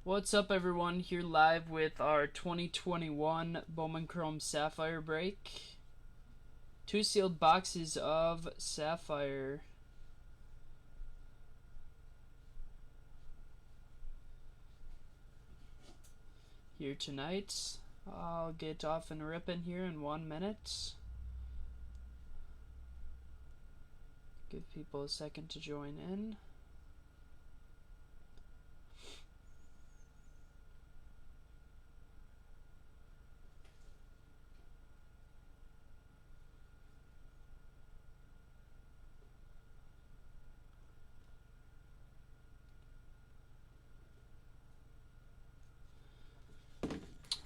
What's up, everyone? Here live with our 2021 Bowman Chrome Sapphire break. 2 sealed boxes of Sapphire. Here tonight. I'll get off and ripping here in 1 minute. Give people a second to join in.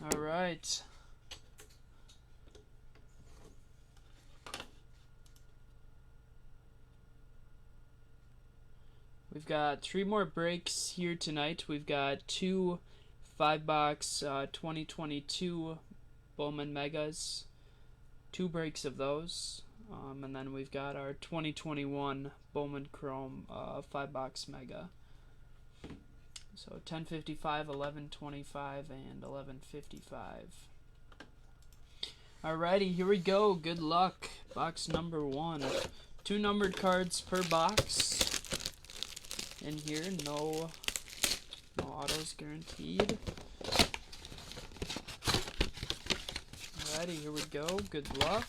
All right. We've got 3 more breaks here tonight. We've got 2 5-box 2022 Bowman Megas, 2 breaks of those, and then we've got our 2021 Bowman Chrome 5-box Mega. So 1055, 1125, and 1155. Alrighty, here we go. Good luck. Box number 1. 2 numbered cards per box. In here, no autos guaranteed. Alrighty, here we go. Good luck.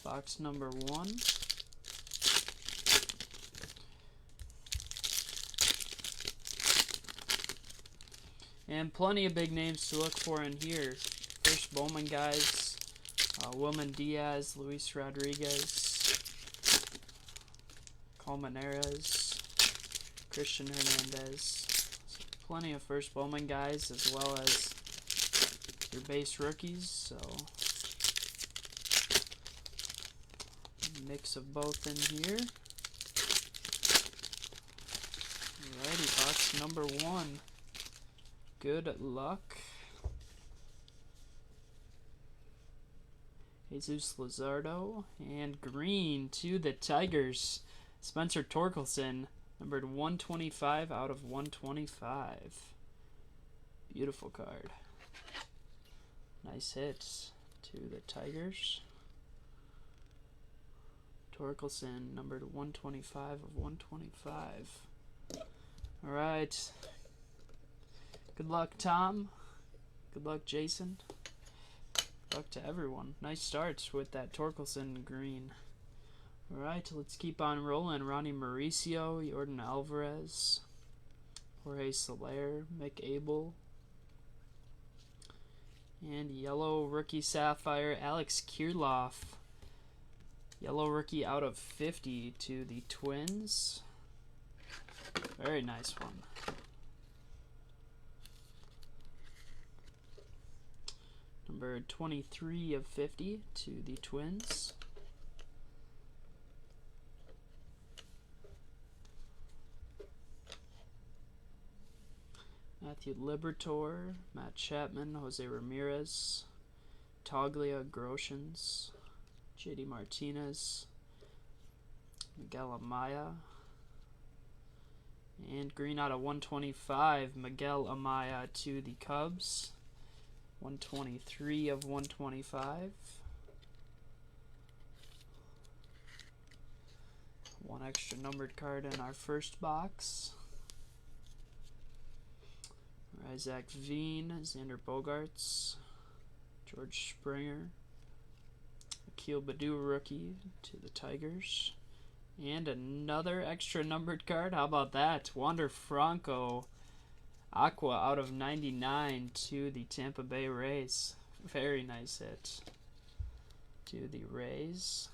Box number 1. And plenty of big names to look for in here. First Bowman guys, Wilman Diaz, Luis Rodriguez, Colmenares, Christian Hernandez. So plenty of first Bowman guys as well as your base rookies. So mix of both in here. Alrighty, box number 1. Good luck. Jesus Luzardo, and green to the Tigers, Spencer Torkelson, numbered 125 out of 125. Beautiful card. Nice hits to the Tigers. Torkelson, numbered 125 of 125. All right. Good luck, Tom. Good luck, Jason. Good luck to everyone. Nice starts with that Torkelson green. Alright, let's keep on rolling. Ronnie Mauricio, Jordan Alvarez, Jorge Soler, Mick Abel, and yellow rookie Sapphire, Alex Kirilloff. Yellow rookie out of 50 to the Twins. Very nice one. Number 23 of 50 to the Twins. Matthew Liberatore, Matt Chapman, Jose Ramirez, Toglia Groshans, JD Martinez, Miguel Amaya, and green out of 125, Miguel Amaya to the Cubs. 123 of 125. One extra numbered card in our first box. Isaac Veen, Xander Bogaerts, George Springer, Akil Baddoo rookie to the Tigers, and another extra numbered card. How about that? Wander Franco, Aqua out of 99 to the Tampa Bay Rays. Very nice hit to the Rays.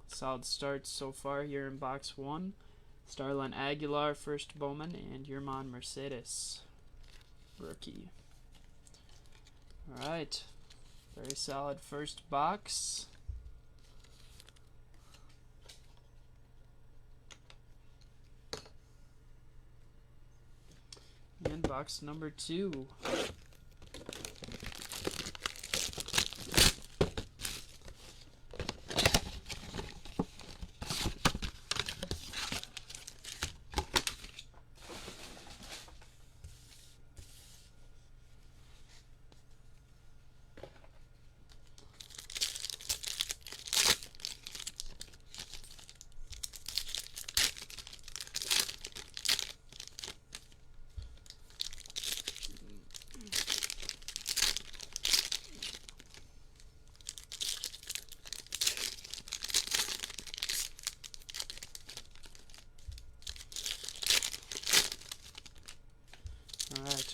Solid starts so far here in box 1. Starlin Aguilar, first Bowman, and Yerman Mercedes, rookie. Alright, very solid first box. And box number 2.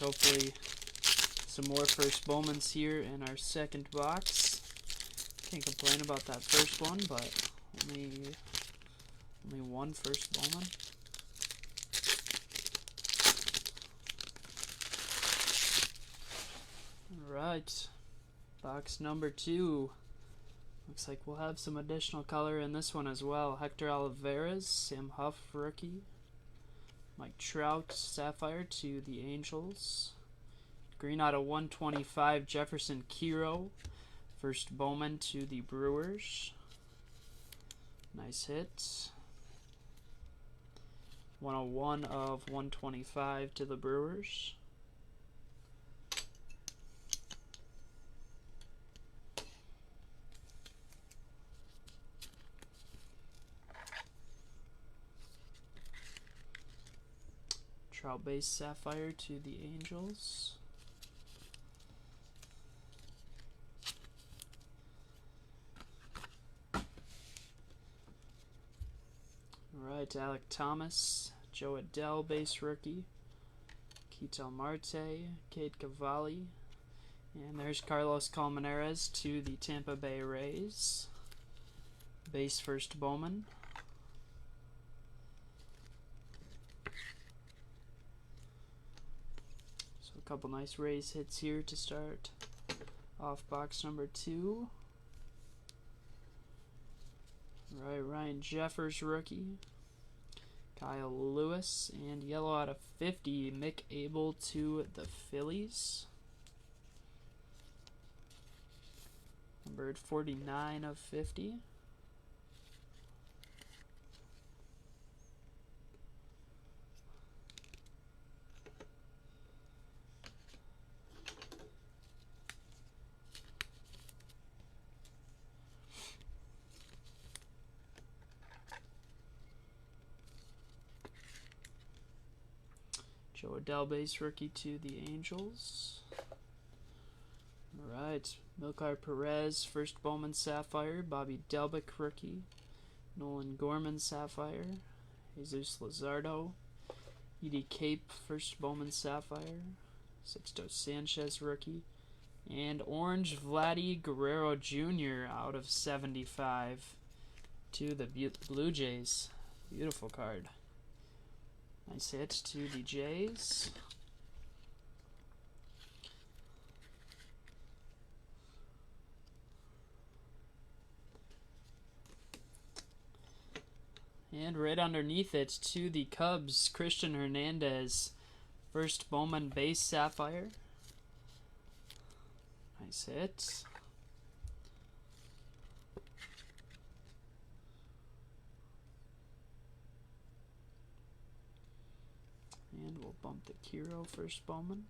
hopefully some more first Bowmans here in our second box. Can't complain about that first one, but only one first Bowman. Alright, box number 2. Looks like we'll have some additional color in this one as well. Hector Olivares, Sam Huff rookie. Mike Trout, Sapphire to the Angels. Green out of 125, Jefferson Kiro. First Bowman to the Brewers. Nice hit. 101 of 125 to the Brewers. Trout base Sapphire to the Angels. Alright, Alec Thomas, Joe Adell base rookie. Ketel Marte, Cade Cavalli. And there's Carlos Colmenares to the Tampa Bay Rays. Base first Bowman. So a couple nice Rays hits here to start off box number 2. Right, Ryan Jeffers rookie. Kyle Lewis, and yellow out of 50, Mick Abel to the Phillies. Numbered 49 of 50. Joe Adell base rookie to the Angels. Alright, Milcar Perez, first Bowman Sapphire. Bobby Delbick rookie. Nolan Gorman Sapphire. Jesus Luzardo. Edie Cape, first Bowman Sapphire. Sixto Sanchez rookie. And orange Vladdy Guerrero Jr. out of 75 to the Blue Jays. Beautiful card. Nice hit to the Jays. And right underneath it to the Cubs, Christian Hernandez. First Bowman base Sapphire. Nice hit. And we'll bump the Kiro first Bowman.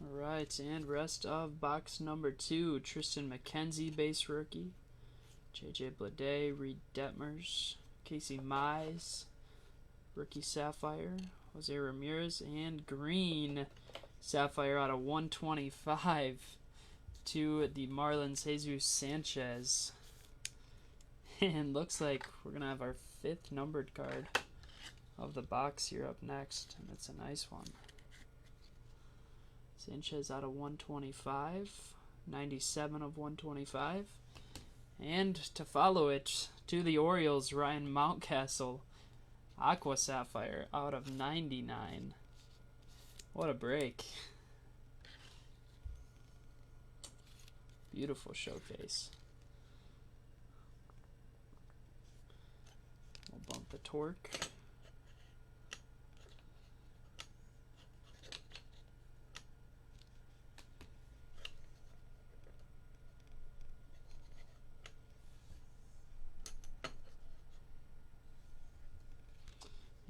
Alright, and rest of box number 2. Tristan McKenzie, base rookie. JJ Bleday, Reed Detmers, Casey Mize, rookie Sapphire, Jose Ramirez, and green Sapphire out of 125 to the Marlins, Jesus Sanchez. And looks like we're going to have our 5th numbered card of the box here up next, and it's a nice one. Sanchez out of 125, 97 of 125. And to follow it, to the Orioles, Ryan Mountcastle, Aqua Sapphire out of 99. What a break. Beautiful showcase. We'll bump the torque.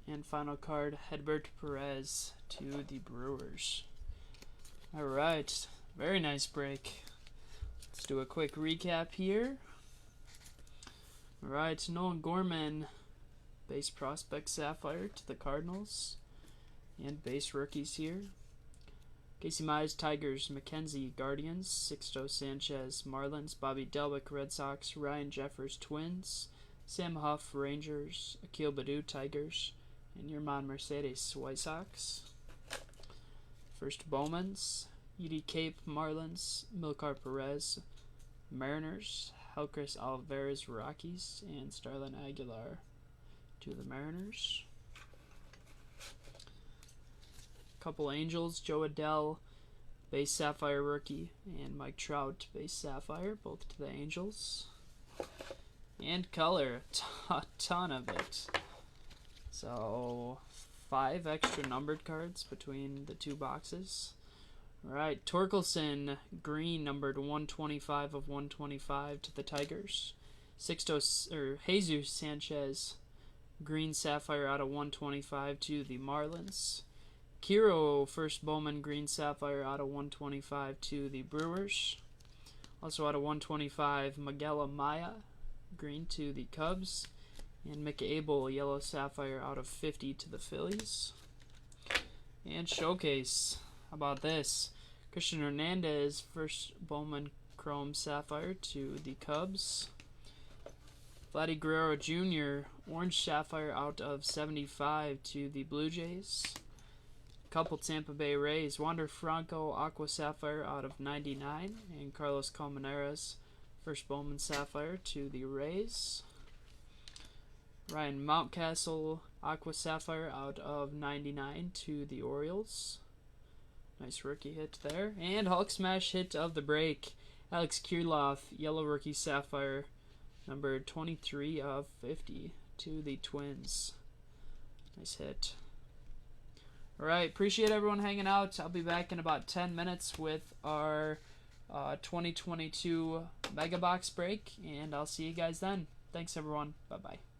And final card, Hedbert Perez to the Brewers. Alright, very nice break. Let's do a quick recap here. Alright, Nolan Gorman, base prospect Sapphire to the Cardinals. And base rookies here. Casey Mize, Tigers. Mackenzie, Guardians. Sixto Sanchez, Marlins. Bobby Delbick, Red Sox. Ryan Jeffers, Twins. Sam Huff, Rangers. Akil Baddoo, Tigers. And Yerman Mercedes, White Sox. First Bowman's. Edie Cape, Marlins. Milcar Perez, Mariners. Helcris Alvarez, Rockies. And Starlin Aguilar to the Mariners. Couple Angels. Joe Adell, base Sapphire rookie. And Mike Trout, base Sapphire, both to the Angels. And color, a ton of it. So 5 extra numbered cards between the 2 boxes. Alright, Torkelson, green, numbered 125 of 125 to the Tigers. Jesus Sanchez, green Sapphire out of 125 to the Marlins. Kiro, first Bowman, green Sapphire out of 125 to the Brewers. Also out of 125, Miguel Amaya, green to the Cubs. And McAble, yellow Sapphire out of 50 to the Phillies. And Showcase, how about this? Christian Hernandez, first Bowman Chrome Sapphire to the Cubs. Vladdy Guerrero Jr., orange Sapphire out of 75 to the Blue Jays. Couple Tampa Bay Rays, Wander Franco, Aqua Sapphire out of 99. And Carlos Colmenares, first Bowman Sapphire to the Rays. Ryan Mountcastle, Aqua Sapphire out of 99 to the Orioles. Nice rookie hit there. And Hulk Smash hit of the break. Alex Kirilloff, yellow rookie Sapphire, number 23 of 50 to the Twins. Nice hit. Alright, appreciate everyone hanging out. I'll be back in about 10 minutes with our 2022 Mega Box break, and I'll see you guys then. Thanks, everyone. Bye-bye.